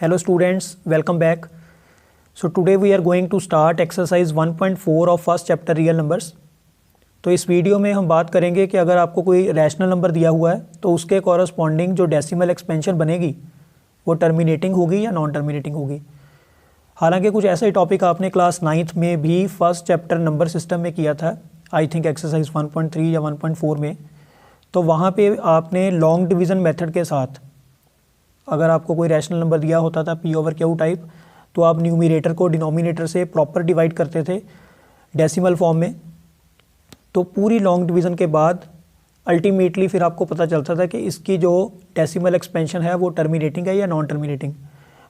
Hello students, welcome back. So today we are going to start exercise 1.4 of first chapter real numbers. तो इस video में हम बात करेंगे कि अगर आपको कोई रैशनल नंबर दिया हुआ है तो उसके कॉरस्पॉन्डिंग जो डेसिमल एक्सपेंशन बनेगी वो टर्मिनेटिंग होगी या नॉन टर्मिनेटिंग होगी। हालांकि कुछ ऐसा ही टॉपिक आपने क्लास 9th में भी फर्स्ट चैप्टर नंबर सिस्टम में किया था, आई थिंक एक्सरसाइज 1.3 या 1.4 में। तो वहाँ पे आपने लॉन्ग डिवीज़न मेथड के साथ अगर आपको कोई रैशनल नंबर दिया होता था पी ओवर क्यू टाइप, तो आप न्यूमरेटर को डिनोमिनेटर से प्रॉपर डिवाइड करते थे डेसिमल फॉर्म में। तो पूरी लॉन्ग डिवीज़न के बाद अल्टीमेटली फिर आपको पता चलता था कि इसकी जो डेसिमल एक्सपेंशन है वो टर्मिनेटिंग है या नॉन टर्मिनेटिंग।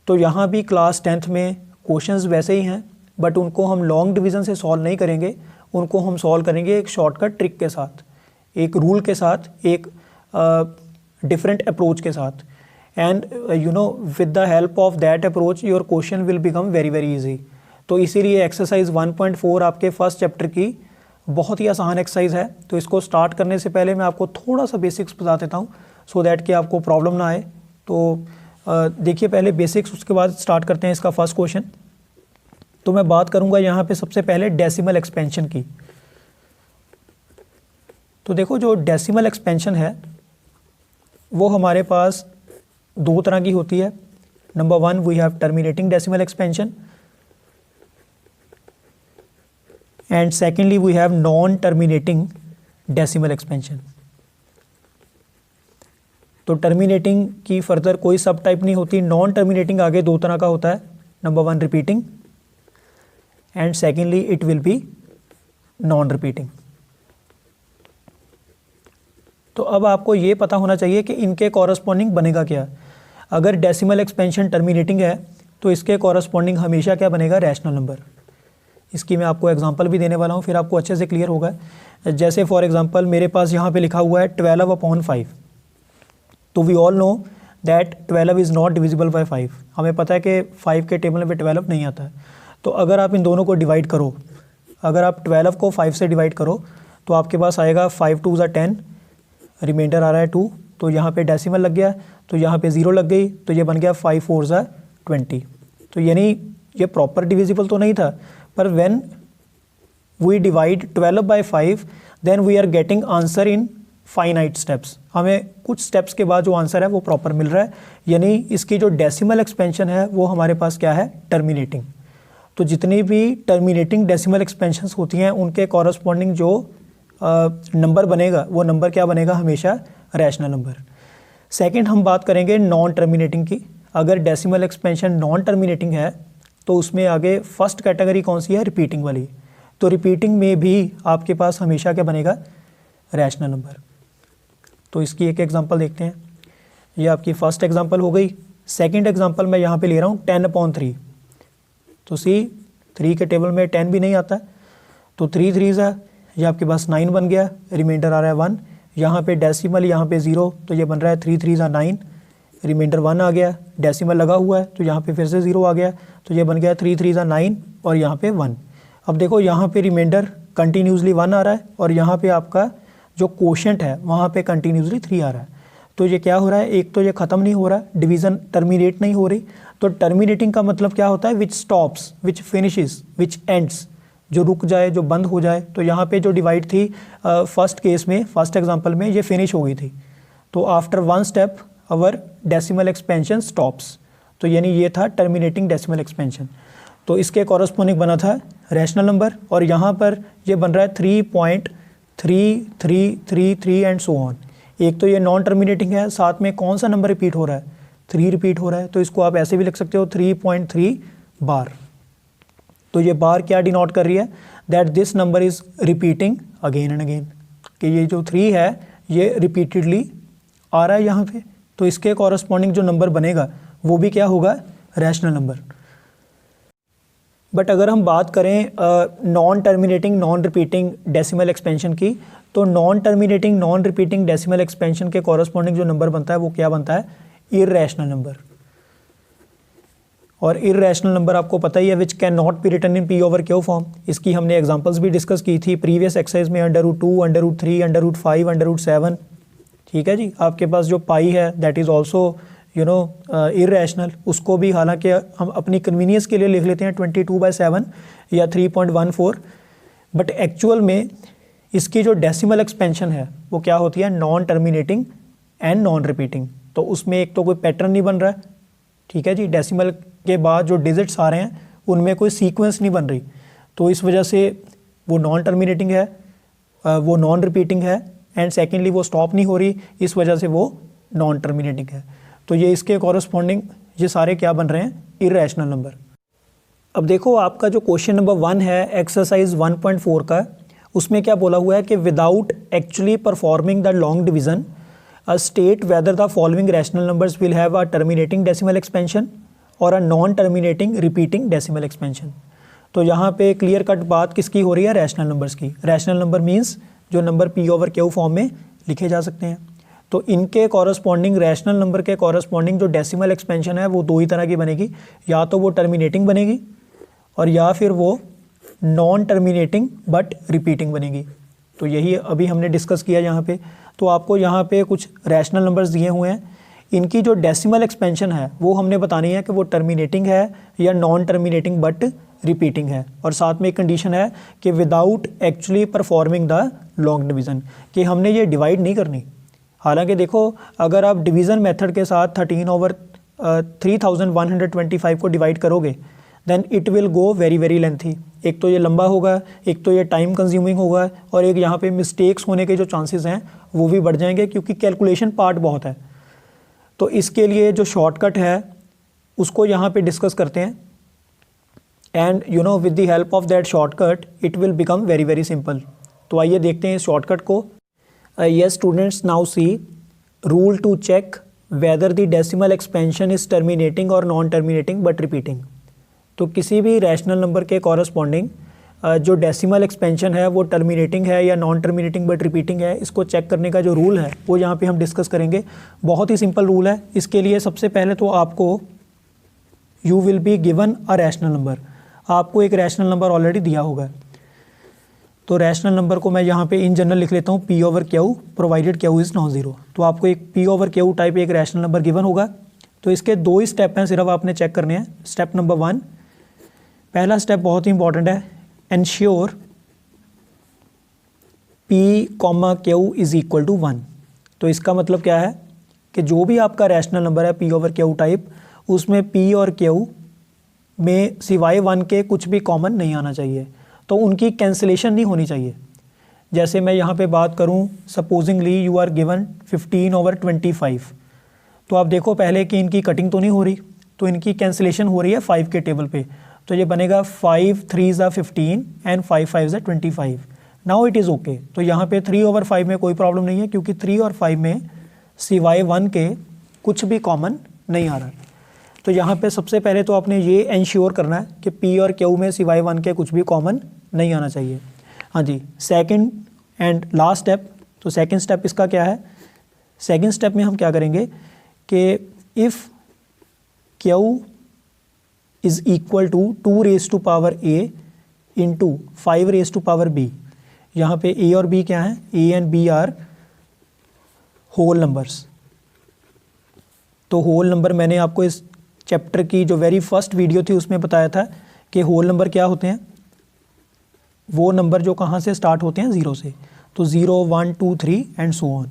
तो यहाँ भी क्लास 10th में क्वेश्चंस वैसे ही हैं, बट उनको हम लॉन्ग डिवीज़न से सॉल्व नहीं करेंगे, उनको हम सॉल्व करेंगे एक शॉर्टकट ट्रिक के साथ, एक रूल के साथ, एक डिफरेंट अप्रोच के साथ। And with the help of that approach your question will become very very easy। तो इसीलिए एक्सरसाइज 1.4 आपके फर्स्ट चैप्टर की बहुत ही आसान एक्सरसाइज है। तो इसको स्टार्ट करने से पहले मैं आपको थोड़ा सा बेसिक्स बता देता हूँ सो दैट कि आपको प्रॉब्लम ना आए। तो देखिए पहले बेसिक्स, उसके बाद स्टार्ट करते हैं इसका फर्स्ट क्वेश्चन। तो मैं बात करूँगा यहाँ पे सबसे पहले डेसिमल एक्सपेंशन की। तो देखो जो डेसिमल एक्सपेंशन है वो हमारे पास दो तरह की होती है। Number 1 we have terminating decimal expansion and secondly we have non terminating decimal expansion. तो टर्मिनेटिंग की फर्दर कोई सब टाइप नहीं होती। नॉन टर्मिनेटिंग आगे दो तरह का होता है। Number 1 repeating and secondly it will be non repeating. तो अब आपको ये पता होना चाहिए कि इनके कॉरस्पॉन्डिंग बनेगा क्या। अगर डेसिमल एक्सपेंशन टर्मिनेटिंग है तो इसके कॉरस्पॉन्डिंग हमेशा क्या बनेगा, रैशनल नंबर। इसकी मैं आपको एग्जांपल भी देने वाला हूँ, फिर आपको अच्छे से क्लियर होगा। जैसे फॉर एग्जांपल मेरे पास यहाँ पे लिखा हुआ है 12/5। तो we all know that 12 is not divisible by 5। हमें पता है कि 5 के टेबल में 12 नहीं आता है। तो अगर आप इन दोनों को डिवाइड करो, अगर आप 12 को 5 से डिवाइड करो तो आपके पास आएगा 5 2 = 10, रिमाइंडर आ रहा है 2। तो यहाँ पे डेसिमल लग गया, तो यहाँ पे 0 लग गई, तो ये बन गया 5 4 = 20। तो यानी ये प्रॉपर डिविजिबल तो नहीं था, पर when we divide 12/5 then we are getting answer in finite steps. हमें कुछ स्टेप्स के बाद जो आंसर है वो प्रॉपर मिल रहा है, यानी इसकी जो डेसिमल एक्सपेंशन है वो हमारे पास क्या है, टर्मिनेटिंग। तो जितनी भी टर्मिनेटिंग डेसिमल एक्सपेंशंस होती हैं उनके कॉरस्पॉन्डिंग जो नंबर बनेगा वो नंबर क्या बनेगा, हमेशा रैशनल नंबर। सेकंड हम बात करेंगे नॉन टर्मिनेटिंग की। अगर डेसिमल एक्सपेंशन नॉन टर्मिनेटिंग है तो उसमें आगे फर्स्ट कैटेगरी कौन सी है, रिपीटिंग वाली। तो रिपीटिंग में भी आपके पास हमेशा क्या बनेगा, रैशनल नंबर। तो इसकी एक एग्जांपल देखते हैं। ये आपकी फर्स्ट एग्जांपल हो गई। सेकंड एग्जांपल मैं यहाँ पे ले रहा हूँ 10/3। तो सी 3 के टेबल में 10 भी नहीं आता, तो 3 3 ये आपके पास 9 बन गया, रिमाइंडर आ रहा है 1। यहाँ पे डेसिमल, यहाँ पे 0, तो ये बन रहा है 3 3 = 9, रिमाइंडर 1 आ गया। डेसिमल लगा हुआ है तो यहाँ पे फिर से 0 आ गया, तो ये बन गया 3 3 = 9 और यहाँ पे 1। अब देखो यहाँ पे रिमाइंडर कंटिन्यूसली 1 आ रहा है और यहाँ पे आपका जो कोशेंट है वहाँ पे कंटिन्यूसली 3 आ रहा है। तो ये क्या हो रहा है, एक तो ये ख़त्म नहीं हो रहा, डिवीज़न टर्मिनेट नहीं हो रही। तो टर्मिनेटिंग का मतलब क्या होता है, which stops, which finishes, which ends, जो रुक जाए, जो बंद हो जाए। तो यहाँ पे जो डिवाइड थी फर्स्ट केस में, फर्स्ट एग्जांपल में ये फिनिश हो गई थी। तो आफ्टर 1 स्टेप अवर डेसिमल एक्सपेंशन स्टॉप्स। तो यानी ये था टर्मिनेटिंग डेसिमल एक्सपेंशन। तो इसके कॉरस्पॉन्डिंग बना था रैशनल नंबर, और यहाँ पर ये बन रहा है 3.3333 एंड सो ऑन। एक तो ये नॉन टर्मिनेटिंग है, साथ में कौन सा नंबर रिपीट हो रहा है, 3 रिपीट हो रहा है। तो इसको आप ऐसे भी लिख सकते हो 3.3 बार। तो ये बार क्या डिनोट कर रही है, that this number is repeating again and again, कि ये जो 3 है ये रिपीटेडली आ रहा है यहाँ पे। तो इसके कॉरस्पॉन्डिंग जो नंबर बनेगा वो भी क्या होगा, रैशनल नंबर। बट अगर हम बात करें non terminating non repeating decimal expansion की, तो non terminating non repeating decimal expansion के कॉरस्पॉन्डिंग जो नंबर बनता है वो क्या बनता है, इररेशनल नंबर। और इररेशनल नंबर आपको पता ही है, which can not be written in P over Q form. इसकी हमने एग्जांपल्स भी डिस्कस की थी प्रीवियस एक्सरसाइज में, √2, √3, √5, √7। ठीक है जी। आपके पास जो पाई है दैट इज़ ऑल्सो इरेशनल, उसको भी हालांकि हम अपनी कन्वीनियंस के लिए लिख लेते हैं 22/7 या 3.14, बट एक्चुअल में इसकी जो डेसिमल एक्सपेंशन है वो क्या होती है, non terminating and non repeating. तो उसमें एक तो कोई पैटर्न नहीं बन रहा है, ठीक है जी, डेसिमल के बाद जो डिजिट्स आ रहे हैं उनमें कोई सीक्वेंस नहीं बन रही, तो इस वजह से वो नॉन टर्मिनेटिंग है, वो नॉन रिपीटिंग है, एंड सेकेंडली वो स्टॉप नहीं हो रही, इस वजह से वो नॉन टर्मिनेटिंग है। तो ये इसके कॉरस्पॉन्डिंग ये सारे क्या बन रहे हैं, इरेशनल नंबर। अब देखो आपका जो क्वेश्चन नंबर 1 है एक्सरसाइज 1.4 का, उसमें क्या बोला हुआ है कि without actually performing the long division a state whether the following rational numbers will have a terminating decimal expansion और a non terminating repeating decimal expansion. तो यहाँ पे क्लियर कट बात किसकी हो रही है, रैशनल नंबर्स की। रैशनल नंबर मीन्स जो नंबर P/Q फॉर्म में लिखे जा सकते हैं। तो इनके कॉरस्पॉन्डिंग रैशनल नंबर के कॉरस्पॉन्डिंग जो डेसिमल एक्सपेंशन है वो दो ही तरह की बनेगी, या तो वो टर्मिनेटिंग बनेगी और या फिर वो नॉन टर्मिनेटिंग बट रिपीटिंग बनेगी। तो यही अभी हमने डिस्कस किया यहाँ पे। तो आपको यहाँ पे कुछ रैशनल नंबर्स दिए हुए हैं, इनकी जो डेसिमल एक्सपेंशन है वो हमने बतानी है कि वो टर्मिनेटिंग है या नॉन टर्मिनेटिंग बट रिपीटिंग है, और साथ में एक कंडीशन है कि without actually performing the long division, कि हमने ये डिवाइड नहीं करनी। हालांकि देखो अगर आप डिवीज़न मेथड के साथ 13/3125 को डिवाइड करोगे then it will go very very lengthy. एक तो ये लंबा होगा, एक तो ये टाइम कंज्यूमिंग होगा, और एक यहाँ पे मिस्टेक्स होने के जो चांसेस हैं वो भी बढ़ जाएंगे, क्योंकि कैलकुलेशन पार्ट बहुत है। तो इसके लिए जो शॉर्टकट है उसको यहाँ पे डिस्कस करते हैं, and with the help of that shortcut it will become very very simple. तो आइए देखते हैं इस शॉर्टकट को। Yes students, now see rule to check whether the decimal expansion is terminating or non terminating but repeating। तो किसी भी rational number के कॉरस्पॉन्डिंग जो डेसिमल एक्सपेंशन है वो टर्मिनेटिंग है या नॉन टर्मिनेटिंग बट रिपीटिंग है, इसको चेक करने का जो रूल है वो यहाँ पे हम डिस्कस करेंगे। बहुत ही सिंपल रूल है। इसके लिए सबसे पहले तो आपको you will be given a rational number, आपको एक रैशनल नंबर ऑलरेडी दिया होगा। तो रैशनल नंबर को मैं यहाँ पे इन जनरल लिख लेता हूँ P/Q provided Q is non zero. तो आपको एक P/Q टाइप एक रैशनल नंबर गिवन होगा। तो इसके दो ही स्टेप हैं, सिर्फ आपने चेक करने हैं। स्टेप नंबर 1, पहला स्टेप बहुत ही इंपॉर्टेंट है, ensure P/Q is equal to 1। तो इसका मतलब क्या है कि जो भी आपका रैशनल नंबर है P/Q टाइप, उसमें P और Q में सिवाय 1 के कुछ भी कॉमन नहीं आना चाहिए, तो उनकी कैंसिलेशन नहीं होनी चाहिए। जैसे मैं यहाँ पे बात करूँ, सपोजिंगली यू आर गिवन 15/25, तो आप देखो पहले कि इनकी कटिंग तो नहीं हो रही, तो इनकी कैंसिलेशन हो रही है 5 के टेबल पे। तो ये बनेगा 5 3s are 15 and 5 5s are 25। Now it is okay. तो यहाँ पे 3/5 में कोई प्रॉब्लम नहीं है, क्योंकि 3 और 5 में सिवाय 1 के कुछ भी कॉमन नहीं आ रहा। तो यहाँ पे सबसे पहले तो आपने ये इंश्योर करना है कि P और Q में सिवाय 1 के कुछ भी कॉमन नहीं आना चाहिए। हाँ जी, सेकंड एंड लास्ट स्टेप। तो सेकंड स्टेप इसका क्या है, सेकंड स्टेप में हम क्या करेंगे कि if Q is equal to 2⁴A into 5⁵B। यहाँ पे A और B क्या है, A and B are whole numbers. तो होल नंबर मैंने आपको इस चैप्टर की जो वेरी फर्स्ट वीडियो थी उसमें बताया था कि होल नंबर क्या होते हैं, वो नंबर जो कहाँ से स्टार्ट होते हैं, 0 से। तो 0 1 2 3 एंड सो ऑन।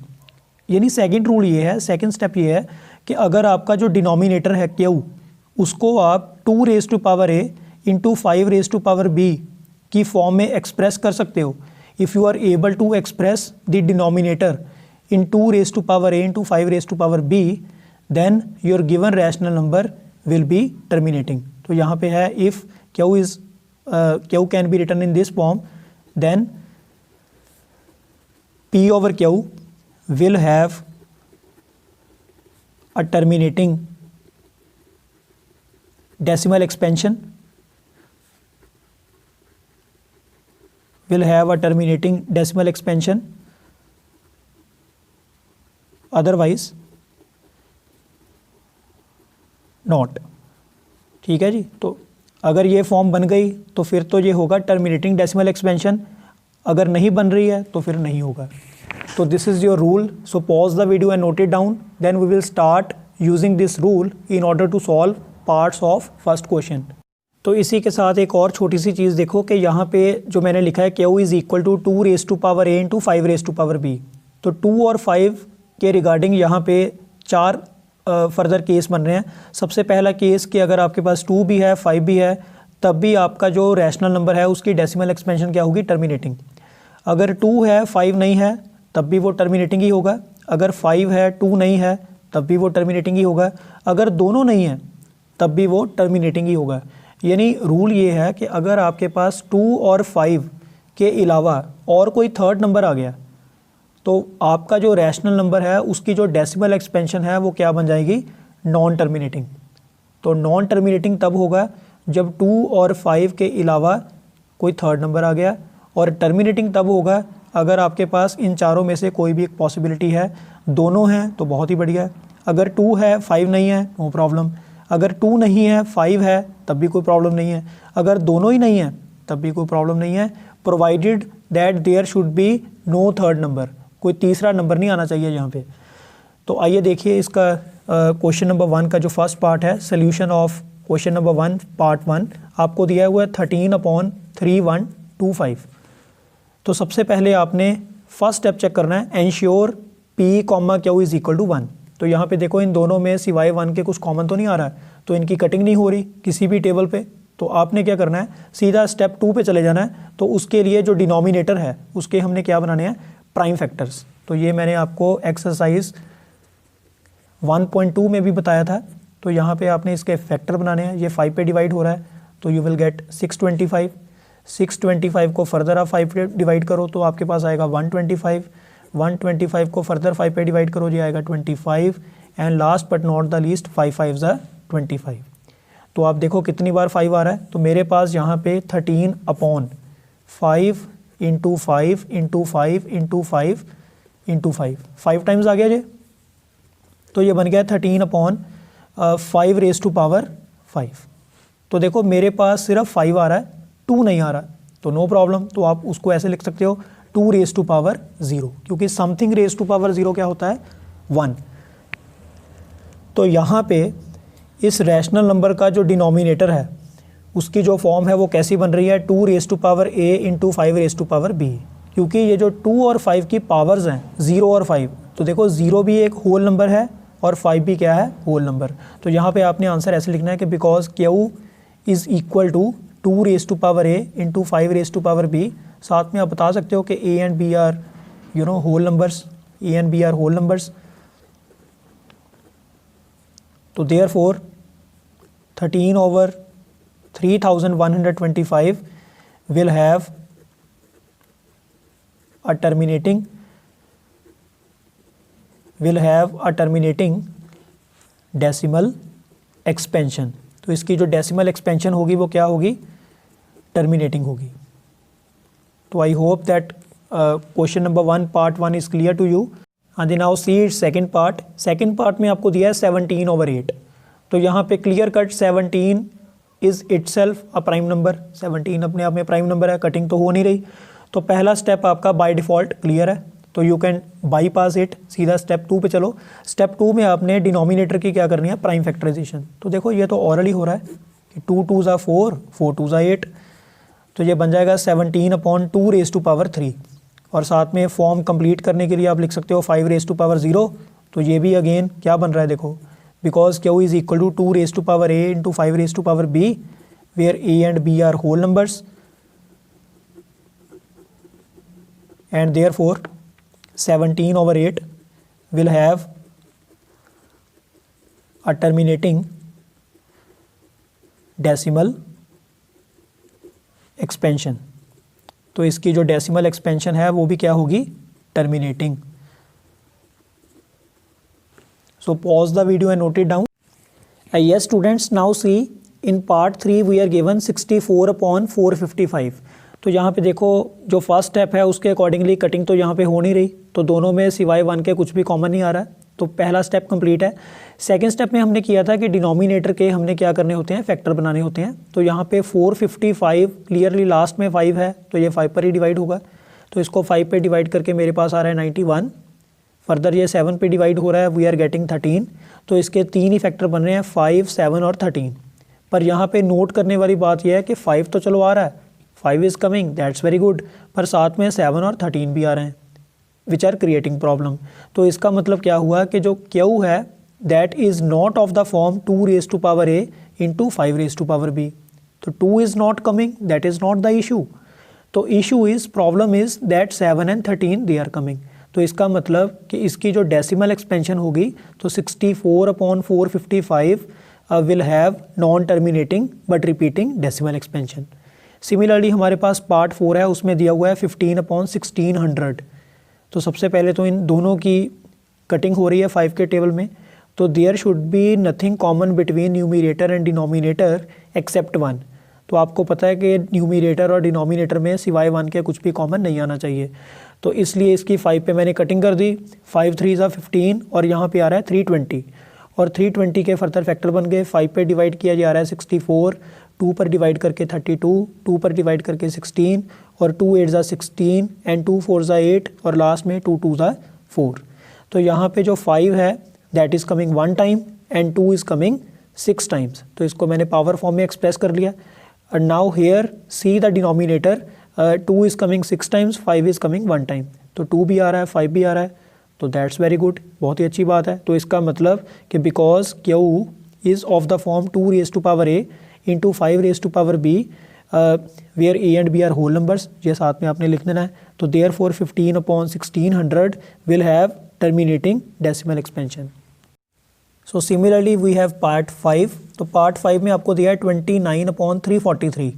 यानी सेकंड रूल ये है, सेकंड स्टेप ये है कि अगर आपका जो डिनोमिनेटर है Q, उसको आप 2⁴A इंटू 5⁵B की फॉर्म में एक्सप्रेस कर सकते हो। If you are able to express the denominator in 2⁴A into 5⁵B, then your given rational number will be terminating. तो यहाँ पे है if Q can be written in this form, then P/Q will have a terminating decimal expansion, will have a terminating decimal expansion, otherwise not। ठीक है जी। तो अगर ये फॉर्म बन गई तो फिर तो ये होगा टर्मिनेटिंग डेसिमल एक्सपेंशन, अगर नहीं बन रही है तो फिर नहीं होगा। So this is your rule. So pause the video and note it down. Then we will start using this rule in order to solve parts of first question. तो इसी के साथ एक और छोटी सी चीज़ देखो कि यहाँ पे जो मैंने लिखा है Q is equal to 2 raise to power A into 5 raise to power B। तो 2 और 5 के रिगार्डिंग यहाँ पे 4 फर्दर केस बन रहे हैं। सबसे पहला केस कि अगर आपके पास 2 भी है 5 भी है तब भी आपका जो रैशनल नंबर है उसकी डेसिमल एक्सपेंशन क्या होगी, टर्मिनेटिंग। अगर 2 है 5 नहीं है तब भी वो टर्मिनेटिंग ही होगा। अगर 5 है 2 नहीं है तब भी वो टर्मिनेटिंग ही होगा। अगर दोनों नहीं है तब भी वो टर्मिनेटिंग ही होगा। यानी रूल ये है कि अगर आपके पास 2 और 5 के अलावा और कोई थर्ड नंबर आ गया तो आपका जो रैशनल नंबर है उसकी जो डेसिमल एक्सपेंशन है वो क्या बन जाएगी, नॉन टर्मिनेटिंग। तो नॉन टर्मिनेटिंग तब होगा जब 2 और 5 के अलावा कोई थर्ड नंबर आ गया, और टर्मिनेटिंग तब होगा अगर आपके पास इन चारों में से कोई भी एक पॉसिबिलिटी है। दोनों हैं तो बहुत ही बढ़िया है। अगर 2 है 5 नहीं है नो प्रॉब्लम। अगर 2 नहीं है 5 है तब भी कोई प्रॉब्लम नहीं है। अगर दोनों ही नहीं है तब भी कोई प्रॉब्लम नहीं है, provided that there should be no third number. कोई तीसरा नंबर नहीं आना चाहिए यहाँ पे। तो आइए देखिए इसका क्वेश्चन नंबर 1 का जो फर्स्ट पार्ट है, solution of question number 1 part 1 आपको दिया हुआ है 13/3125। तो सबसे पहले आपने फर्स्ट स्टेप चेक करना है, ensure P, Q is equal to 1। तो यहाँ पे देखो इन दोनों में सिवाय 1 के कुछ कॉमन तो नहीं आ रहा है, तो इनकी कटिंग नहीं हो रही किसी भी टेबल पे। तो आपने क्या करना है, सीधा स्टेप 2 पे चले जाना है। तो उसके लिए जो डिनोमिनेटर है उसके हमने क्या बनाने हैं, प्राइम फैक्टर्स। तो ये मैंने आपको एक्सरसाइज 1.2 में भी बताया था। तो यहाँ पे आपने इसके फैक्टर बनाने हैं। ये 5 पे डिवाइड हो रहा है तो यू विल गेट 625। 625 को फर्दर आप 5 पे डिवाइड करो तो आपके पास आएगा 125। 125 को फर्दर 5 पे डिवाइड करो, ये आएगा 25। And last but not the least 5 5 25। तो आप देखो कितनी बार 5 आ रहा है। तो मेरे पास यहाँ पे 13/5 into 5 into 5 into 5 into 5 times आ गया जी। तो ये बन गया 13/5 रेज़ टू पावर 5। तो देखो मेरे पास सिर्फ 5 आ रहा है, 2 नहीं आ रहा, तो नो प्रॉब्लम। तो आप उसको ऐसे लिख सकते हो 2 रेज़ टू पावर 0, क्योंकि समथिंग रेज़ टू पावर 0 क्या होता है, 1। तो यहाँ पे इस रैशनल नंबर का जो डिनोमिनेटर है उसकी जो फॉर्म है वो कैसी बन रही है, 2 raise to power A into 5 raise to power B। क्योंकि ये जो 2 और 5 की पावर्स हैं 0 और 5, तो देखो 0 भी एक होल नंबर है और 5 भी क्या है, होल नंबर। तो यहाँ पे आपने आंसर ऐसे लिखना है कि because Q is equal to 2 raise to power A into 5 raise to power B। साथ में आप बता सकते हो कि A and B are whole numbers, A and B are whole numbers. तो therefore 13/3125 will have a terminating decimal expansion। तो इसकी जो डेसिमल एक्सपेंशन होगी वो क्या होगी, टर्मिनेटिंग होगी। तो I hope that question number 1 part 1 is clear to you. हाँ जी, now see it second part. Second part में आपको दिया है 17/8। तो यहाँ पे clear cut 17 is itself a prime number. 17 अपने आप में प्राइम नंबर है, कटिंग तो हो नहीं रही। तो पहला स्टेप आपका बाय डिफ़ॉल्ट क्लियर है, तो यू कैन बाईपास इट, सीधा स्टेप 2 पे चलो। स्टेप 2 में आपने डिनोमिनेटर की क्या करनी है, प्राइम फैक्टराइजेशन। तो देखो ये तो ऑलरेडी हो रहा है कि 2 2 ज़ा 4, 4 2 ज़ा 8। तो ये बन जाएगा 17/2 रेज़ टू पावर 3। और साथ में फॉर्म कंप्लीट करने के लिए आप लिख सकते हो 5 रेज़ टू पावर 0। तो ये भी अगेन क्या बन रहा है, देखो because Q is equal to 2 raise to power A into 5 raise to power B, where A and B are whole numbers. And therefore 17/8 will have a terminating decimal expansion। तो इसकी जो डेसिमल एक्सपेंशन है वो भी क्या होगी, terminating. So pause the video and note it down. Yes students, now see in part 3 we are given 64/455। तो यहाँ पे देखो जो फर्स्ट स्टेप है उसके अकॉर्डिंगली कटिंग तो यहाँ पे हो नहीं रही, तो दोनों में सिवाय 1 के कुछ भी कॉमन नहीं आ रहा है। तो पहला स्टेप कंप्लीट है। सेकंड स्टेप में हमने किया था कि डिनोमिनेटर के हमने क्या करने होते हैं, फैक्टर बनाने होते हैं। तो यहाँ पे 455 क्लियरली लास्ट में 5 है तो ये 5 पर ही डिवाइड होगा। तो इसको 5 पे डिवाइड करके मेरे पास आ रहा है 91। फर्दर ये 7 पे डिवाइड हो रहा है, वी आर गेटिंग 13। तो इसके 3 ही फैक्टर बन रहे हैं, 5, 7 और 13। पर यहाँ पे नोट करने वाली बात यह है कि 5 तो चलो आ रहा है, 5 is coming, that's very good, पर साथ में 7 और 13 भी आ रहे हैं, विच आर क्रिएटिंग प्रॉब्लम। तो इसका मतलब क्या हुआ कि जो Q है that is not of the form 2 raise to power a into 5 raise to power b। तो 2 is not coming, that is not the issue. तो issue is, problem is that 7 and 13 they are coming. तो इसका मतलब कि इसकी जो decimal expansion होगी तो 64/455 will have non terminating but repeating decimal expansion. Similarly हमारे पास पार्ट 4 है, उसमें दिया हुआ है 15/1600। तो सबसे पहले तो इन दोनों की कटिंग हो रही है 5 के टेबल में। तो there should be nothing common between numerator and denominator except 1। तो आपको पता है कि न्यूमिरेटर और डिनोमिनेटर में सिवाय 1 के कुछ भी कॉमन नहीं आना चाहिए। तो इसलिए इसकी 5 पे मैंने कटिंग कर दी, 5 3 15 और यहाँ पे आ रहा है 320 और 320 के फर्दर फैक्टर बन गए। 5 पे डिवाइड किया जा रहा है 64, 2 पर डिवाइड करके 32, 2 पर डिवाइड करके 16 और 2 8 16 एंड 2 4 8 और लास्ट में 2 2 4। तो यहाँ पे जो 5 है that is coming 1 time and 2 is coming 6 times. तो इसको मैंने पावर फॉर्म में एक्सप्रेस कर लिया। और now here see the denominator, 2 is coming 6 times, 5 is coming 1 time. तो 2 भी आ रहा है, 5 भी आ रहा है, तो दैट्स वेरी गुड, बहुत ही अच्छी बात है। तो इसका मतलब कि because Q is of the form 2 raise to power a into 5 raise to power b where a and b are whole numbers, ये साथ में आपने लिख देना है। तो therefore 15/1600 will have terminating decimal expansion. So similarly we have part 5। तो part 5 में आपको दिया है 29/343।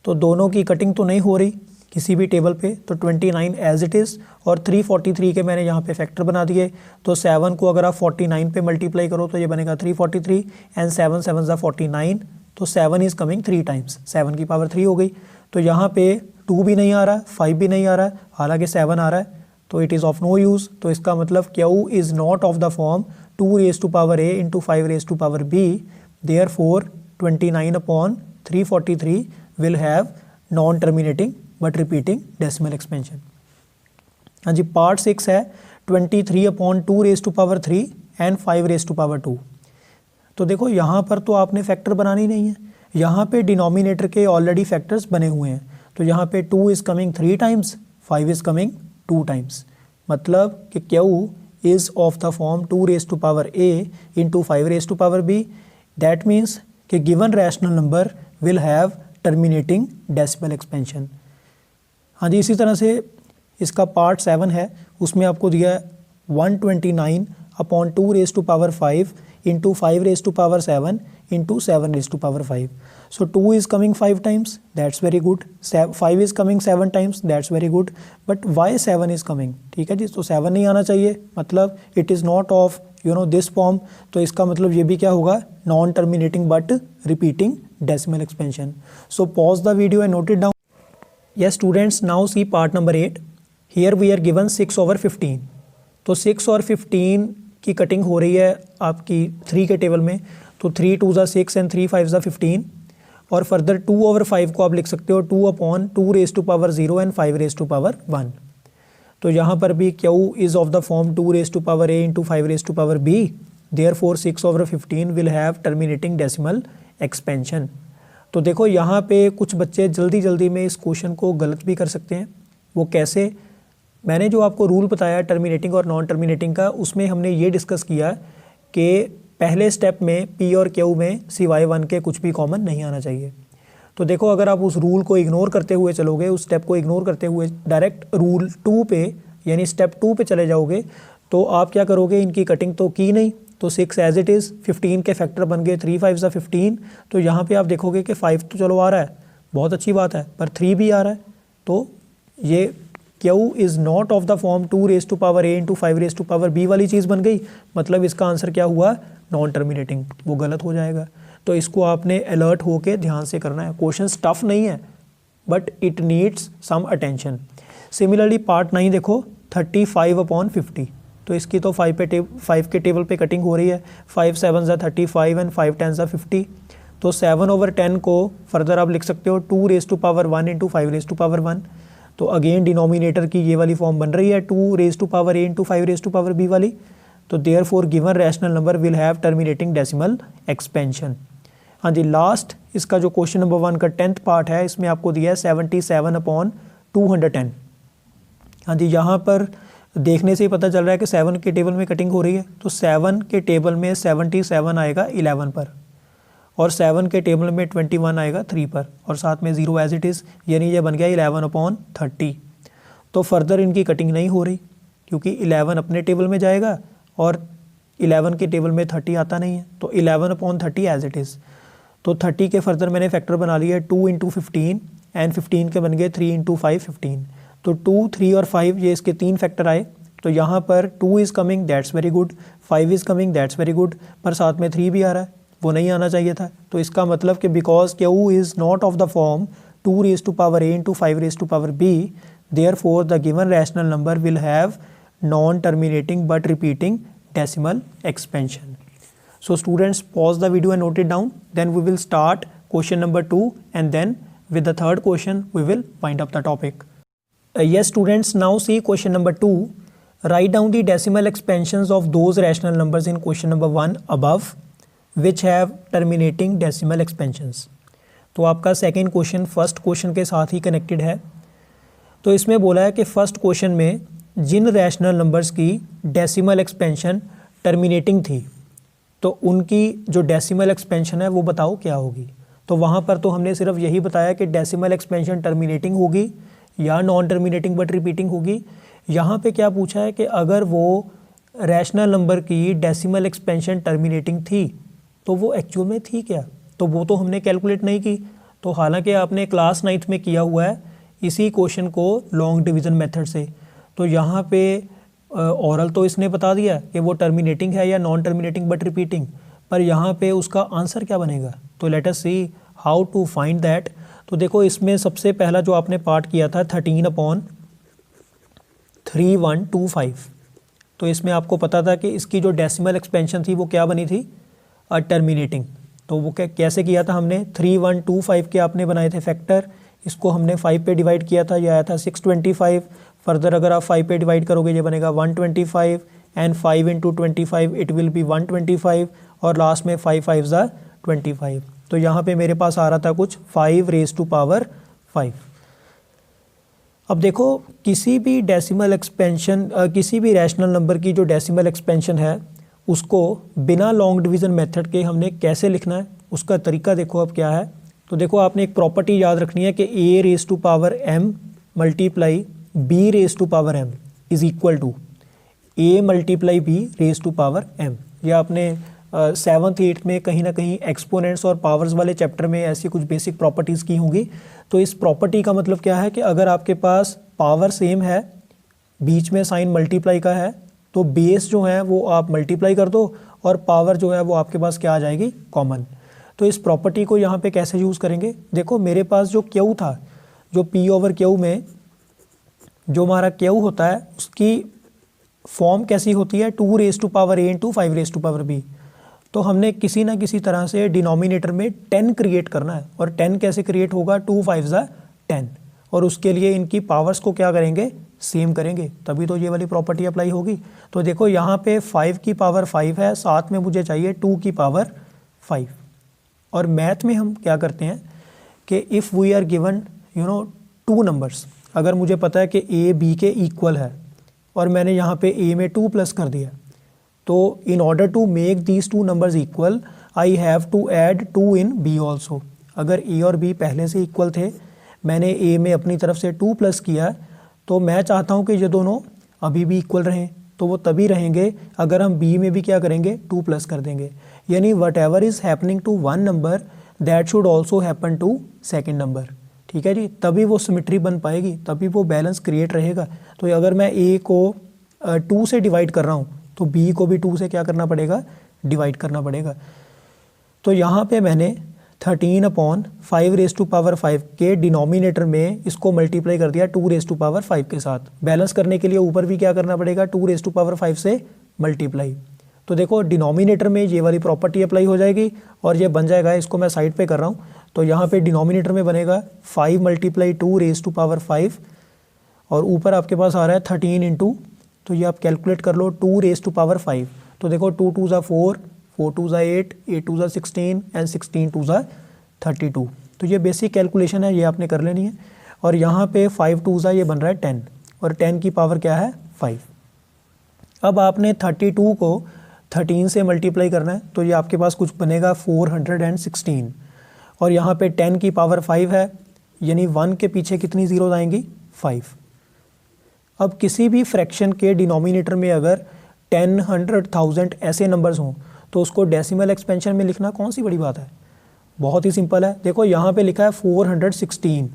तो दोनों की कटिंग तो नहीं हो रही किसी भी टेबल पे, तो 29 एज इट इज़ और 343 के मैंने यहाँ पे फैक्टर बना दिए। तो 7 को अगर आप 49 पे मल्टीप्लाई करो तो ये बनेगा 343 एंड 7 7 49। तो 7 इज़ कमिंग 3 टाइम्स, 7 की पावर 3 हो गई। तो यहाँ पे 2 भी नहीं आ रहा, 5 भी नहीं आ रहा, हालांकि 7 आ रहा है, तो it is of no use. तो इसका मतलब Q is not of the form 2 raise to power a into 5 raise to power b, therefore 29/343 will have non terminating but repeating decimal expansion. हाँ जी, पार्ट 6 है 23/2 raise to power 3 and 5 raise to power 2। तो देखो यहाँ पर तो आपने factor बनानी नहीं है, यहाँ पे डिनोमिनेटर के ऑलरेडी फैक्टर्स बने हुए हैं। तो यहाँ पे 2 is coming 3 times, 5 is coming 2 times. मतलब कि Q is of the form 2 raise to power a into 5 raise to power b। That means कि given rational number will have terminating decimal expansion. हाँ जी, इसी तरह से इसका पार्ट 7 है, उसमें आपको दिया है 129/2 raise to power 5 into 5 raise to power 7 into 7 raise to power 5। So 2 is coming 5 times, that's very good. 5 is coming 7 times, that's very good. But why 7 is coming, ठीक है जी, तो 7 नहीं आना चाहिए, मतलब it is not of this form. तो इसका मतलब ये भी क्या होगा, non terminating but repeating decimal expansion. So pause the video and note it down. Yes students, now see part number 8. Here we are given 6/15. तो 6 और 15 की कटिंग हो रही है आपकी 3 के टेबल में। तो 3 2 6 एंड 3 5 15 और फर्दर 2/5 को आप लिख सकते हो 2/2 raise to power 0 and 5 raise to power 1। तो यहाँ पर भी Q is of the form 2 raise to power a into 5 raise to power b, therefore 6/15 will have terminating decimal expansion. तो देखो यहाँ पे कुछ बच्चे जल्दी जल्दी में इस क्वेश्चन को गलत भी कर सकते हैं। वो कैसे, मैंने जो आपको रूल बताया टर्मिनेटिंग और नॉन टर्मिनेटिंग का, उसमें हमने ये डिस्कस किया कि पहले स्टेप में P और Q में सिवाय 1 के कुछ भी कॉमन नहीं आना चाहिए। तो देखो अगर आप उस रूल को इग्नोर करते हुए चलोगे, उस स्टेप को इग्नोर करते हुए डायरेक्ट रूल 2 पे यानी स्टेप 2 पे चले जाओगे, तो आप क्या करोगे, इनकी कटिंग तो की नहीं, तो 6 एज इट इज़, 15 के फैक्टर बन गए 3 5 15। तो यहाँ पे आप देखोगे कि 5 तो चलो आ रहा है, बहुत अच्छी बात है, पर 3 भी आ रहा है। तो ये Q is not of the form 2 raise to power a into 5 raise to power b वाली चीज़ बन गई। मतलब इसका आंसर क्या हुआ, नॉन टर्मिनेटिंग, वो गलत हो जाएगा। तो इसको आपने अलर्ट होके ध्यान से करना है। क्वेश्चन टफ नहीं है but it needs some attention. Similarly part 9 देखो 35/50। तो इसकी तो 5 के टेबल पे कटिंग हो रही है। 5 7 35 एंड 5 10 50। तो 7/10 को फर्दर आप लिख सकते हो 2 raise to power 1 into 5 raise to power 1। तो अगेन डिनोमिनेटर की ये वाली फॉर्म बन रही है 2 raise to power a into 5 raise to power b वाली। तो therefore given rational number will have terminating decimal expansion. हाँ जी, लास्ट इसका जो क्वेश्चन नंबर 1 का 10th पार्ट है, इसमें आपको दिया है 77/210। हाँ जी, यहाँ पर देखने से ही पता चल रहा है कि 7 के टेबल में कटिंग हो रही है, तो 7 के टेबल में 77 आएगा 11 पर, और 7 के टेबल में 21 आएगा 3 पर, और साथ में 0 एज इट इज़, यानी ये बन गया 11/30। तो फर्दर इनकी कटिंग नहीं हो रही क्योंकि 11 अपने टेबल में जाएगा और 11 के टेबल में 30 आता नहीं है, तो 11/30 एज इट इज़। तो 30 के फर्दर मैंने फैक्टर बना लिया 2 इंटू 15 एंड 15 के बन गए 3 इंटू 5 15। तो 2, 3 और 5 ये इसके 3 फैक्टर आए। तो यहाँ पर 2 is coming, that's very good, 5 is coming, that's very good, पर साथ में 3 भी आ रहा है, वो नहीं आना चाहिए था। तो इसका मतलब कि because Q is not of the form 2 raise to power a into 5 raise to power b, therefore the given rational number will have non terminating but repeating decimal expansion. So students, pause the video and note it down. Then we will start question number 2, and then with the third question we will wind up the topic. Yes students, now see question number 2. Write down the decimal expansions of those rational numbers in question number 1 above which have terminating decimal expansions. तो आपका second question first question के साथ ही connected है। तो इसमें बोला है कि फर्स्ट क्वेश्चन में जिन रैशनल नंबर्स की डेसिमल एक्सपेंशन टर्मिनेटिंग थी, तो उनकी जो डेसिमल एक्सपेंशन है वो बताओ क्या होगी। तो वहाँ पर तो हमने सिर्फ यही बताया कि डेसिमल एक्सपेंशन टर्मिनेटिंग होगी या नॉन टर्मिनेटिंग बट रिपीटिंग होगी। यहाँ पे क्या पूछा है कि अगर वो रैशनल नंबर की डेसिमल एक्सपेंशन टर्मिनेटिंग थी तो वो एक्चुअल में थी क्या, तो वो तो हमने कैलकुलेट नहीं की। तो हालांकि आपने क्लास 9th में किया हुआ है इसी क्वेश्चन को लॉन्ग डिवीज़न मेथड से, तो यहाँ पे ओरल तो इसने बता दिया कि वो टर्मिनेटिंग है या नॉन टर्मिनेटिंग बट रिपीटिंग, पर यहाँ पे उसका आंसर क्या बनेगा। तो let us see how to find that. तो देखो इसमें सबसे पहला जो आपने पार्ट किया था 13/3125, तो इसमें आपको पता था कि इसकी जो डेसिमल एक्सपेंशन थी वो क्या बनी थी, टर्मिनेटिंग। तो वो कैसे किया था हमने, 3125 के आपने बनाए थे फैक्टर, इसको हमने 5 पे डिवाइड किया था, ये आया था 625। फर्दर अगर आप 5 पे डिवाइड करोगे ये बनेगा 125 and 5 into 25 it will be 125, और लास्ट में 5 5 ज़ा 25। तो यहाँ पे मेरे पास आ रहा था कुछ 5 रेज टू पावर 5। अब देखो किसी भी डेसिमल एक्सपेंशन किसी भी रैशनल नंबर की जो डेसिमल एक्सपेंशन है उसको बिना लॉन्ग डिवीज़न मेथड के हमने कैसे लिखना है, उसका तरीका देखो अब क्या है। तो देखो आपने एक प्रॉपर्टी याद रखनी है कि a raise to power m multiply b raise to power m is equal to a multiply b raise to power m। ये आपने 7th 8th में कहीं ना कहीं एक्सपोनेंट्स और पावर्स वाले चैप्टर में ऐसी कुछ बेसिक प्रॉपर्टीज़ की होंगी। तो इस प्रॉपर्टी का मतलब क्या है कि अगर आपके पास पावर सेम है, बीच में साइन मल्टीप्लाई का है, तो बेस जो है वो आप मल्टीप्लाई कर दो और पावर जो है वो आपके पास क्या आ जाएगी, कॉमन। तो इस प्रॉपर्टी को यहाँ पे कैसे यूज़ करेंगे, देखो मेरे पास जो Q था, जो P/Q में जो हमारा Q होता है उसकी फॉर्म कैसी होती है, 2 raise to power a into 5 raise to power b। तो हमने किसी ना किसी तरह से डिनोमिनेटर में 10 क्रिएट करना है, और 10 कैसे क्रिएट होगा, 2 5 ज़ा 10, और उसके लिए इनकी पावर्स को क्या करेंगे, सेम करेंगे, तभी तो ये वाली प्रॉपर्टी अप्लाई होगी। तो देखो यहाँ पे 5 की पावर 5 है, साथ में मुझे चाहिए 2 की पावर 5। और मैथ में हम क्या करते हैं कि if we are given 2 numbers, अगर मुझे पता है कि a b के इक्वल है और मैंने यहाँ पे a में 2 प्लस कर दिया, तो in order to make these 2 numbers equal I have to add 2 in b also. अगर a और b पहले से इक्वल थे, मैंने a में अपनी तरफ से 2 प्लस किया, तो मैं चाहता हूँ कि ये दोनों अभी भी इक्वल रहें। तो वो तभी रहेंगे अगर हम b में भी क्या करेंगे, 2 प्लस कर देंगे। यानी whatever is happening to one number that should also happen to second number. ठीक है जी, तभी वो सिमेट्री बन पाएगी, तभी वो बैलेंस क्रिएट रहेगा। तो अगर मैं a को 2 से डिवाइड कर रहा हूँ तो b को भी 2 से क्या करना पड़ेगा, डिवाइड करना पड़ेगा। तो यहाँ पे मैंने 13/5 रेज टू पावर 5 के डिनोमिनेटर में इसको मल्टीप्लाई कर दिया 2 रेज टू पावर 5 के साथ। बैलेंस करने के लिए ऊपर भी क्या करना पड़ेगा, 2 रेज टू पावर 5 से मल्टीप्लाई। तो देखो डिनोमिनेटर में ये वाली प्रॉपर्टी अप्लाई हो जाएगी और ये बन जाएगा, इसको मैं साइड पे कर रहा हूँ। तो यहाँ पे डिनोमिनेटर में बनेगा 5 मल्टीप्लाई 2 रेज टू पावर 5 और ऊपर आपके पास आ रहा है 13 इंटू, तो ये आप कैलकुलेट कर लो 2 रेज़ टू पावर 5। तो देखो 2 2 ज़ा 4, 4 2 ज़ा 8, 8 2 ज़ा 16 एंड 16 2 ज़ा 32। तो ये बेसिक कैलकुलेशन है, ये आपने कर लेनी है। और यहाँ पे 5 2 ज़ा ये बन रहा है 10, और 10 की पावर क्या है 5। अब आपने 32 को 13 से मल्टीप्लाई करना है, तो ये आपके पास कुछ बनेगा 416। और यहाँ पे 10 की पावर 5 है, यानी 1 के पीछे कितनी ज़ीरोज़ आएंगी 5। अब किसी भी फ्रैक्शन के डिनोमिनेटर में अगर 10, 100, 1000 ऐसे नंबर्स हों तो उसको डेसिमल एक्सपेंशन में लिखना कौन सी बड़ी बात है, बहुत ही सिंपल है। देखो यहाँ पे लिखा है 416,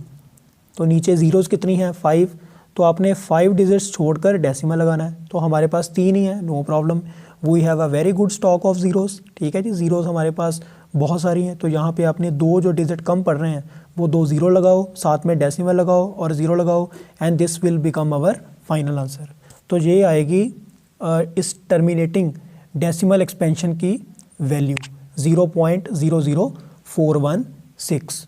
तो नीचे ज़ीरोज़ कितनी हैं 5, तो आपने 5 डिजिट्स छोड़कर डेसिमल लगाना है। तो हमारे पास 3 ही है, no problem, we have a very good stock of zeros. ठीक है जी, ज़ीरोज़ हमारे पास बहुत सारी हैं। तो यहाँ पे आपने 2 जो डिजिट कम पड़ रहे हैं वो 2 ज़ीरो लगाओ, साथ में डेसिमल लगाओ और ज़ीरो लगाओ, and this will become our final answer. तो ये आएगी इस टर्मिनेटिंग डेसिमल एक्सपेंशन की वैल्यू 0.00416।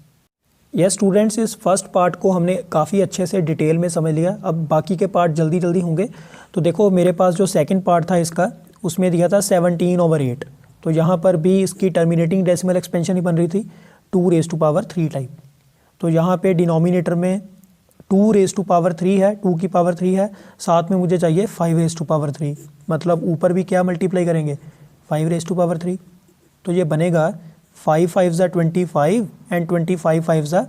यस स्टूडेंट्स, इस फर्स्ट पार्ट को हमने काफ़ी अच्छे से डिटेल में समझ लिया। अब बाकी के पार्ट जल्दी जल्दी होंगे। तो देखो मेरे पास जो सेकंड पार्ट था इसका, उसमें दिया था 17/8। तो यहाँ पर भी इसकी टर्मिनेटिंग डेसिमल एक्सपेंशन ही बन रही थी 2 रेज़ टू पावर 3 टाइप। तो यहाँ पे डिनोमिनेटर में 2 रेज़ टू पावर 3 है, 2 की पावर 3 है, साथ में मुझे चाहिए 5 रेज़ टू पावर 3, मतलब ऊपर भी क्या मल्टीप्लाई करेंगे 5 रेज़ टू पावर 3। तो ये बनेगा 5 5 ज़ा 25 एंड 25 5 ज़ा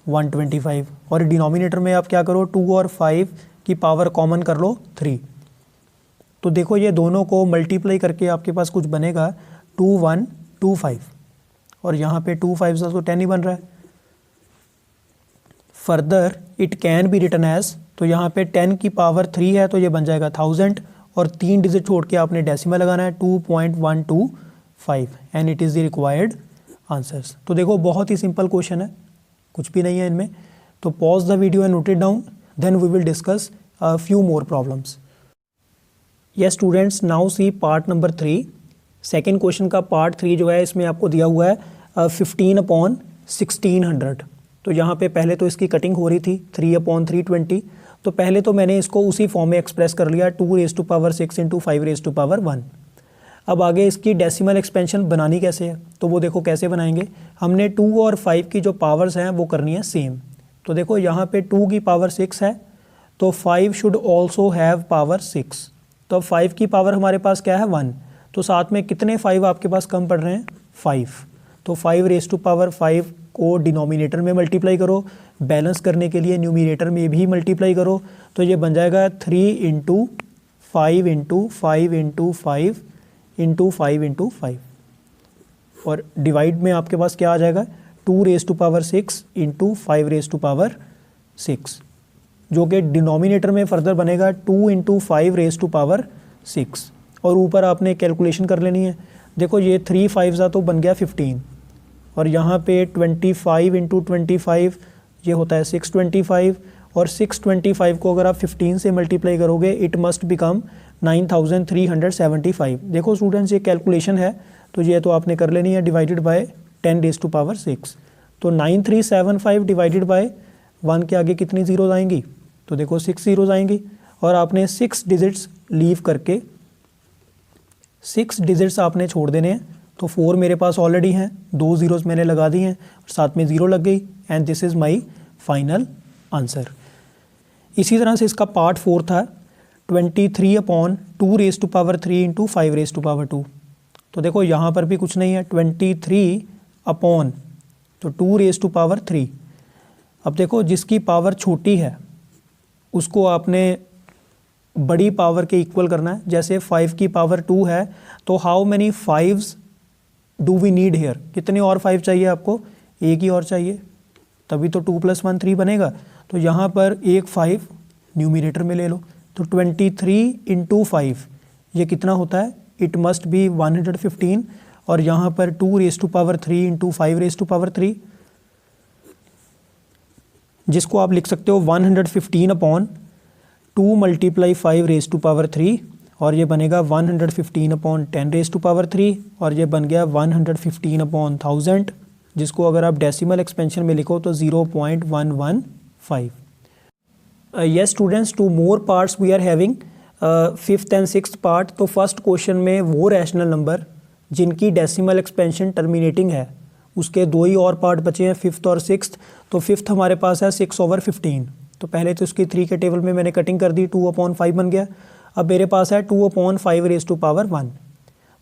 125। और डिनोमिनेटर में आप क्या करो 2 और 5 की पावर कॉमन कर लो 3। तो देखो ये दोनों को मल्टीप्लाई करके आपके पास कुछ बनेगा 2125, और यहाँ पे 2 5 ज़ा तो 10 ही बन रहा है। Further it can be written as, तो यहाँ पे 10 की पावर 3 है तो ये बन जाएगा 1000, और 3 डिजिट छोड़ के आपने डेसिमल लगाना है 2.125, and it is the required answers. तो देखो बहुत ही सिंपल क्वेश्चन है, कुछ भी नहीं है इनमें। तो pause the video and note it down, then we will discuss a few more problems. Yes students, now see part number 3। Second question का पार्ट 3 जो है इसमें आपको दिया हुआ है 15/1600। तो यहाँ पे पहले तो इसकी कटिंग हो रही थी 3/320। तो पहले तो मैंने इसको उसी फॉर्म में एक्सप्रेस कर लिया 2 raise to power 6 into 5 raise to power 1। अब आगे इसकी डेसिमल एक्सपेंशन बनानी कैसे है, तो वो देखो कैसे बनाएंगे। हमने 2 और 5 की जो पावर्स हैं वो करनी है सेम। तो देखो यहाँ पे 2 की पावर 6 है, तो 5 शुड ऑल्सो हैव पावर 6। तो अब 5 की पावर हमारे पास क्या है 1, तो साथ में कितने 5 आपके पास कम पड़ रहे हैं 5। तो 5 रेज़ टू पावर 5 को डिनोमिनेटर में मल्टीप्लाई करो, बैलेंस करने के लिए न्यूमिनेटर में भी मल्टीप्लाई करो। तो ये बन जाएगा 3 into 5 into 5 into 5 into 5 into 5, और डिवाइड में आपके पास क्या आ जाएगा 2 raise to power 6 into 5 raise to power 6, जो कि डिनोमिनेटर में फर्दर बनेगा 2 इंटू 5 रेज़ टू पावर 6। और ऊपर आपने कैलकुलेशन कर लेनी है। देखो ये 3 5 ज़ा तो बन गया 15, और यहाँ पे 25 इंटू 25 ये होता है 625, और 625 को अगर आप 15 से मल्टीप्लाई करोगे इट मस्ट बिकम 9375। देखो स्टूडेंट्स ये कैलकुलेशन है, तो ये तो आपने कर लेनी है divided by 10 raise to power 6। तो 9375 डिवाइडेड बाय 1 के आगे कितनी ज़ीरोज़ आएंगी, तो देखो 6 ज़ीरोज़ आएंगी। और आपने 6 डिजिट्स लीव करके 6 डिजिट्स आपने छोड़ देने हैं। तो 4 मेरे पास ऑलरेडी हैं, 2 ज़ीरोज़ मैंने लगा दी हैं, साथ में 0 लग गई, and this is my final answer. इसी तरह से इसका पार्ट 4 था 23/2 raise to power 3 into 5 raise to power 2। तो देखो यहाँ पर भी कुछ नहीं है, 23 अपॉन तो 2 रेज़ टू पावर 3। अब देखो जिसकी पावर छोटी है उसको आपने बड़ी पावर के इक्वल करना है। जैसे 5 की पावर 2 है, तो how many 5s do we need here, कितने और 5 चाहिए आपको, एक ही और चाहिए, तभी तो 2 + 1 3 बनेगा। तो यहाँ पर एक 5 न्यूमिनेटर में ले लो, तो 23 इंटू 5 ये कितना होता है, इट मस्ट बी 115, और यहाँ पर 2 raise to power 3 into 5 raise to power 3, जिसको आप लिख सकते हो 115/2 मल्टीप्लाई 5 रेज़ टू पावर 3, और ये बनेगा 115/10 रेज़ टू पावर 3, और ये बन गया 115/1000, जिसको अगर आप डेसिमल एक्सपेंशन में लिखो तो 0.115। yes students, two more parts we are having, fifth and sixth part. तो फर्स्ट क्वेश्चन में वो रैशनल नंबर जिनकी डेसिमल एक्सपेंशन टर्मिनेटिंग है, उसके दो ही और पार्ट बचे हैं, फिफ्थ और सिक्स्थ। तो फिफ्थ हमारे पास है 6/15। तो पहले तो इसकी 3 के टेबल में मैंने कटिंग कर दी, 2/5 बन गया। अब मेरे पास है 2/5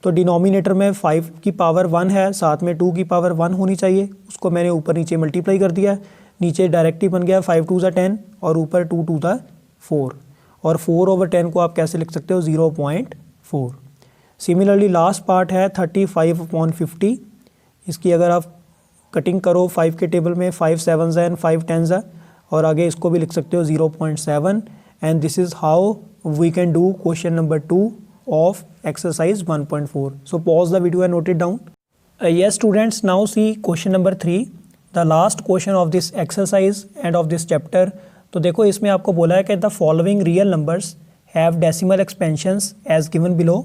तो डिनोमिनेटर में 5 की पावर 1 है, साथ में 2 की पावर 1 होनी चाहिए, उसको मैंने ऊपर नीचे मल्टीप्लाई कर दिया है। नीचे डायरेक्ट ही बन गया 5 2 ज़ा 10 और ऊपर 2 2 ज़ा 4, और 4/10 को आप कैसे लिख सकते हो, 0.4। सिमिलरली लास्ट पार्ट है 35/50। इसकी अगर आप कटिंग करो 5 के टेबल में, 5 7 एंड 5 10, और आगे इसको भी लिख सकते हो 0.7। And this is how we can do question number 2 of exercise 1.4. So pause the video and note it down. Yes students, now see question number 3, the last question of this exercise and of this chapter. तो देखो इसमें आपको बोला है कि the following real numbers have decimal expansions as given below.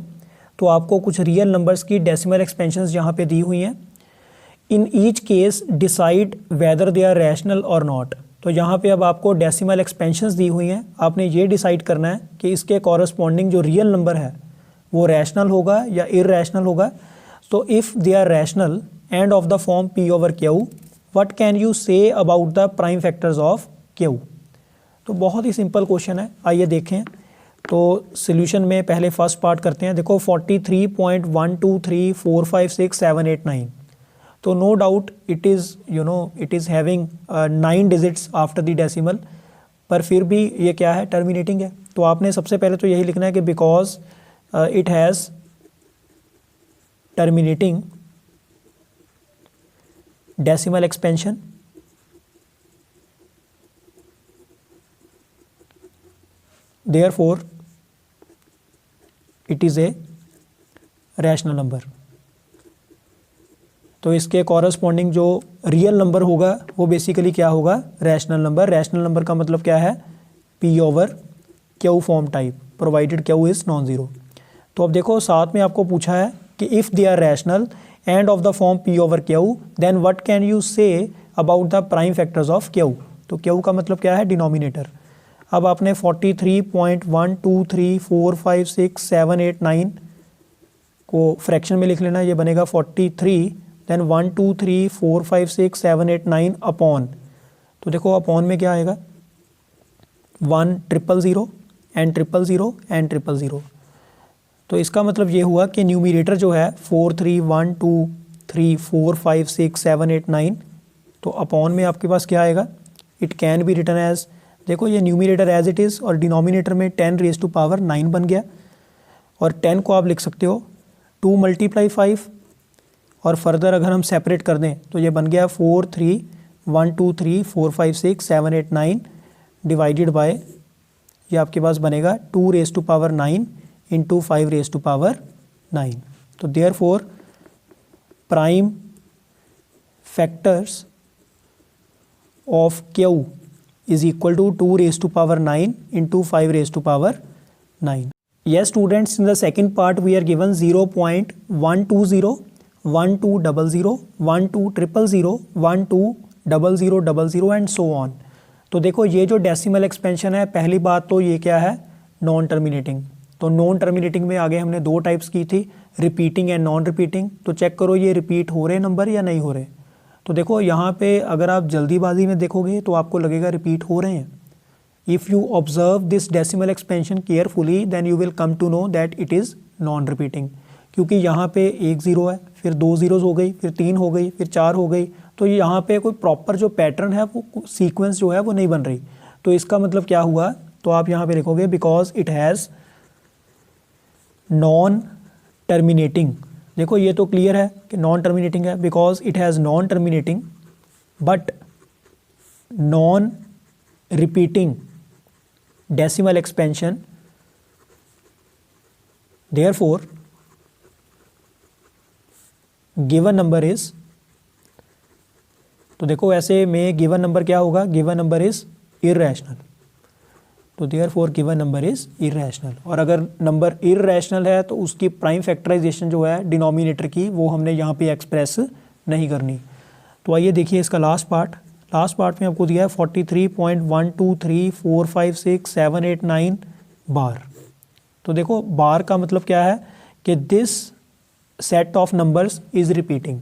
तो आपको कुछ real numbers की decimal expansions यहाँ पे दी हुई हैं। In each case decide whether they are rational or not. तो यहाँ पे अब आपको डेसिमल एक्सपेंशंस दी हुई हैं, आपने ये डिसाइड करना है कि इसके कॉरस्पॉन्डिंग जो रियल नंबर है वो रैशनल होगा या इरैशनल होगा। तो if they are rational and of the form P/Q, what can you say about the prime factors of Q। तो बहुत ही सिंपल क्वेश्चन है, आइए देखें। तो सॉल्यूशन में पहले फर्स्ट पार्ट करते हैं। देखो 43.123456789, तो no doubt it is having 9 digits after the decimal, पर फिर भी ये क्या है, टर्मिनेटिंग है। तो आपने सबसे पहले तो यही लिखना है कि because it has terminating decimal expansion, therefore it is a rational number। तो इसके कॉरस्पॉन्डिंग जो रियल नंबर होगा वो बेसिकली क्या होगा, रैशनल नंबर। रैशनल नंबर का मतलब क्या है, P/Q form type, provided Q is non zero. तो अब देखो साथ में आपको पूछा है कि if they are rational and of the form P/Q, then what can you say about the prime factors of Q। तो Q का मतलब क्या है, डिनोमिनेटर। अब आपने 43.123456789 को फ्रैक्शन में लिख लेना, ये बनेगा 43, देन 123456789 अपॉन, तो देखो अपॉन में क्या आएगा, 1 000 एंड 000 एंड 000। तो इसका मतलब ये हुआ कि न्यूमरेटर जो है 4312345678 तो अपॉन में आपके पास क्या आएगा, it can be written as, देखो ये न्यूमरेटर एज इट इज़ और डिनोमिनेटर में 10⁻⁹ बन गया, और 10 को आप लिख सकते हो 2 × 5, और फर्दर अगर हम सेपरेट कर दें तो ये बन गया 4312345678 डिवाइडेड बाय, ये आपके पास बनेगा 2⁻⁹ इंटू 5⁻⁹। तो therefore prime factors of Q is equal to 2⁻⁹ into 5⁻⁹। Yes students, in the second part we are given 0.120, 1200, 12000, 120000 and so on. तो देखो ये जो डेसिमल एक्सपेंशन है, पहली बात तो ये क्या है, नॉन टर्मिनेटिंग। तो नॉन टर्मिनेटिंग में आगे हमने 2 टाइप्स की थी, रिपीटिंग एंड नॉन रिपीटिंग। तो चेक करो ये रिपीट हो रहे नंबर या नहीं हो रहे। तो देखो यहाँ पे अगर आप जल्दीबाजी में देखोगे तो आपको लगेगा रिपीट हो रहे हैं। If you observe this decimal expansion carefully then you will come to know that it is non repeating, क्योंकि यहाँ पे 1 0 है, फिर 2 zeros हो गई, फिर 3 हो गई, फिर 4 हो गई। तो यहाँ पे कोई प्रॉपर जो पैटर्न है, वो सीक्वेंस जो है वो नहीं बन रही। तो इसका मतलब क्या हुआ, तो आप यहाँ पे लिखोगे because it has non terminating. देखो ये तो क्लियर है कि नॉन टर्मिनेटिंग है, because it has non terminating but non repeating decimal expansion, therefore given number is, तो देखो ऐसे में गिवन नंबर क्या होगा, गिवन नंबर इज इरैशनल। तो therefore given number is irrational. और अगर नंबर इरैशनल है तो उसकी प्राइम फैक्टराइजेशन जो है डिनोमिनेटर की, वो हमने यहाँ पे एक्सप्रेस नहीं करनी। तो आइए देखिए इसका लास्ट पार्ट। लास्ट पार्ट में आपको दिया है 43.123456789 बार। तो देखो बार का मतलब क्या है कि this set of numbers is repeating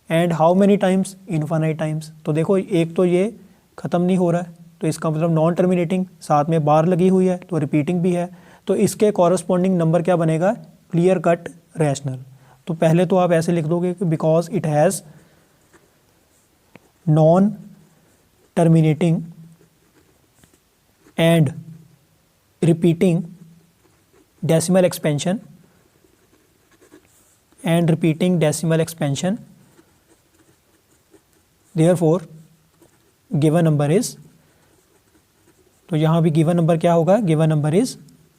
and how many times, infinite times. तो देखो एक तो ये ख़त्म नहीं हो रहा है, तो इसका मतलब नॉन टर्मिनेटिंग, साथ में बार लगी हुई है तो रिपीटिंग भी है, तो इसके कॉरस्पॉन्डिंग नंबर क्या बनेगा, क्लियर कट रैशनल। तो पहले तो आप ऐसे लिख दोगे कि because it has non terminating and repeating decimal expansion and repeating decimal expansion, therefore given number is, तो यहाँ भी given number क्या होगा, given number is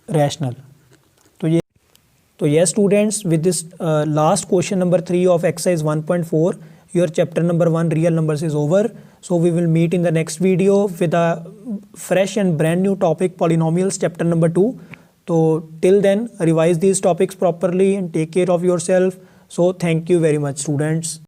rational। तो ये students with this last question number 3 of exercise 1.4 your chapter number 1 real numbers is over। So we will meet in the next video with a fresh and brand new topic, polynomials chapter number 2। So till then revise these topics properly and take care of yourself। So thank you very much students।